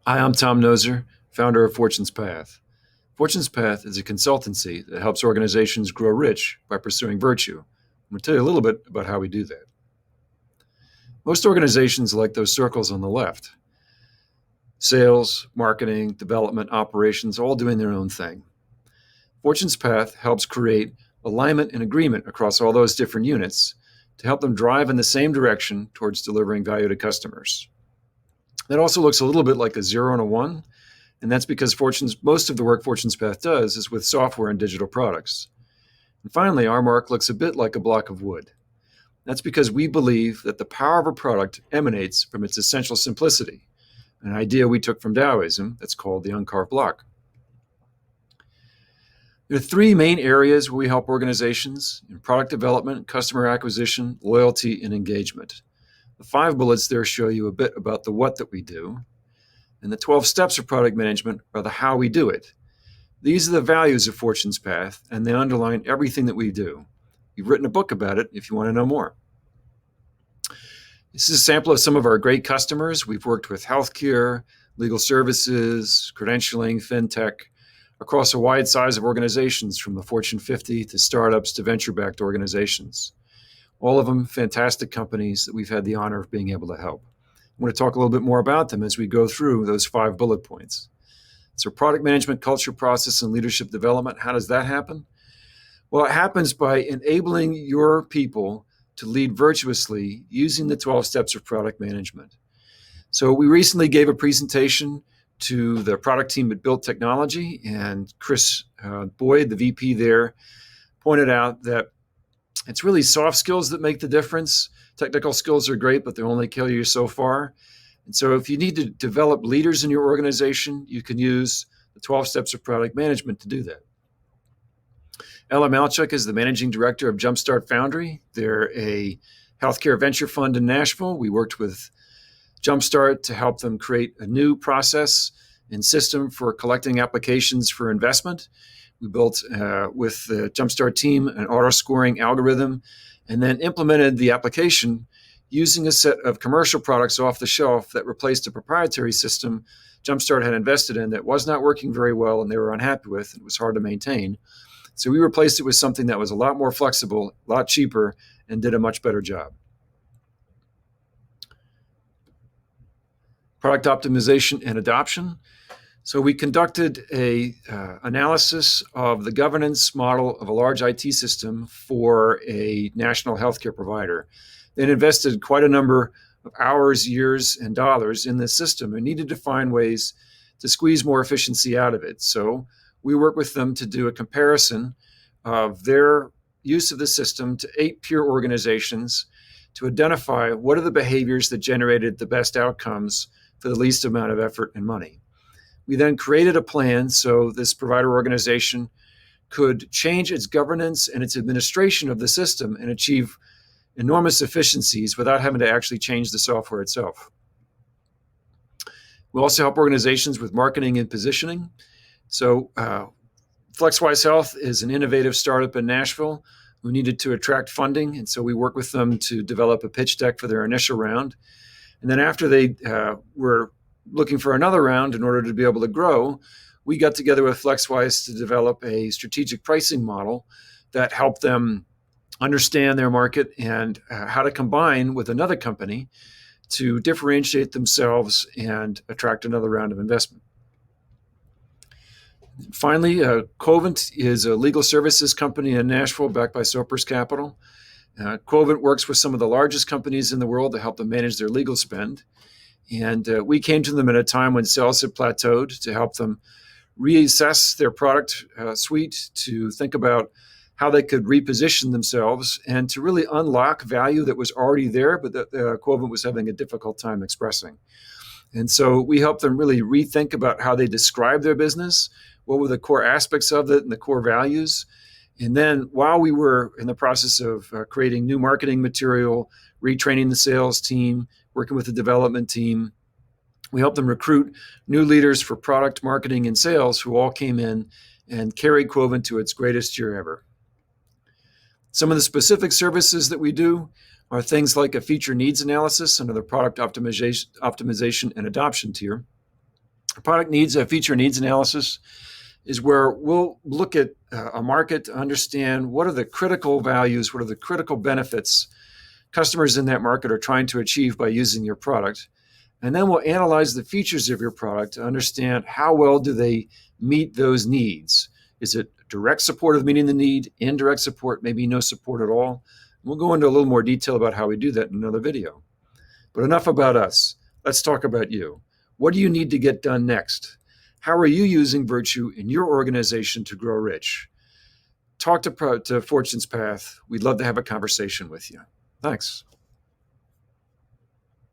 Hi, I'm Tom Noser, founder of Fortune's Path. Fortune's Path is a consultancy that helps organizations grow rich by pursuing virtue. I'm going to tell you a little bit about how we do that. Most organizations like those circles on the left: sales, marketing, development, operations, all doing their own thing. Fortune's Path helps create alignment and agreement across all those different units to help them drive in the same direction towards delivering value to customers. That also looks a little bit like a zero and a one. And that's because most of the work Fortune's Path does is with software and digital products. And finally, our mark looks a bit like a block of wood. That's because we believe that the power of a product emanates from its essential simplicity, an idea we took from Taoism that's called the uncarved block. There are three main areas where we help organizations: in product development, customer acquisition, loyalty, and engagement. The 5 bullets there show you a bit about the what that we do, and the 12 steps of product management are the how we do it. These are the values of Fortune's Path, and they underline everything that we do. We've written a book about it if you want to know more. This is a sample of some of our great customers. We've worked with healthcare, legal services, credentialing, fintech, across a wide size of organizations from the Fortune 50 to startups to venture-backed organizations. All of them fantastic companies that we've had the honor of being able to help. I want to talk a little bit more about them as we go through those 5 bullet points. So product management, culture, process, and leadership development, how does that happen? Well, it happens by enabling your people to lead virtuously using the 12 steps of product management. So we recently gave a presentation to the product team at Built Technology, and Chris Boyd, the VP there, pointed out that it's really soft skills that make the difference. Technical skills are great, but they only carry you so far. And so if you need to develop leaders in your organization, you can use the 12 steps of product management to do that. Ella Malchuk is the managing director of Jumpstart Foundry. They're a healthcare venture fund in Nashville. We worked with Jumpstart to help them create a new process and system for collecting applications for investment. We built with the Jumpstart team an auto scoring algorithm, and then implemented the application using a set of commercial products off the shelf that replaced a proprietary system Jumpstart had invested in that was not working very well and they were unhappy with. It was hard to maintain. So we replaced it with something that was a lot more flexible, a lot cheaper, and did a much better job. Product optimization and adoption. So we conducted a analysis of the governance model of a large IT system for a national healthcare provider. They'd invested quite a number of hours, years, and dollars in this system and needed to find ways to squeeze more efficiency out of it. So we worked with them to do a comparison of their use of the system to 8 peer organizations to identify what are the behaviors that generated the best outcomes for the least amount of effort and money. We then created a plan so this provider organization could change its governance and its administration of the system and achieve enormous efficiencies without having to actually change the software itself. We also help organizations with marketing and positioning. So FlexWise Health is an innovative startup in Nashville who needed to attract funding, and so we worked with them to develop a pitch deck for their initial round. And then after they were looking for another round in order to be able to grow, we got together with FlexWise to develop a strategic pricing model that helped them understand their market and how to combine with another company to differentiate themselves and attract another round of investment. Finally, Quovent is a legal services company in Nashville backed by Sopers Capital. Quovent works with some of the largest companies in the world to help them manage their legal spend. And we came to them at a time when sales had plateaued to help them reassess their product suite, to think about how they could reposition themselves and to really unlock value that was already there, but that Quovent was having a difficult time expressing. And so we helped them really rethink about how they describe their business, what were the core aspects of it and the core values. And then while we were in the process of creating new marketing material, retraining the sales team, working with the development team, we helped them recruit new leaders for product marketing and sales who all came in and carried Quovent to its greatest year ever. Some of the specific services that we do are things like a feature needs analysis under the product optimization and adoption tier. Product needs, feature needs analysis is where we'll look at a market to understand what are the critical values, what are the critical benefits customers in that market are trying to achieve by using your product. And then we'll analyze the features of your product to understand how well do they meet those needs. Is it direct support of meeting the need, indirect support, maybe no support at all? We'll go into a little more detail about how we do that in another video. But enough about us. Let's talk about you. What do you need to get done next? How are you using Virtue in your organization to grow rich? Talk to Fortune's Path. We'd love to have a conversation with you. Thanks.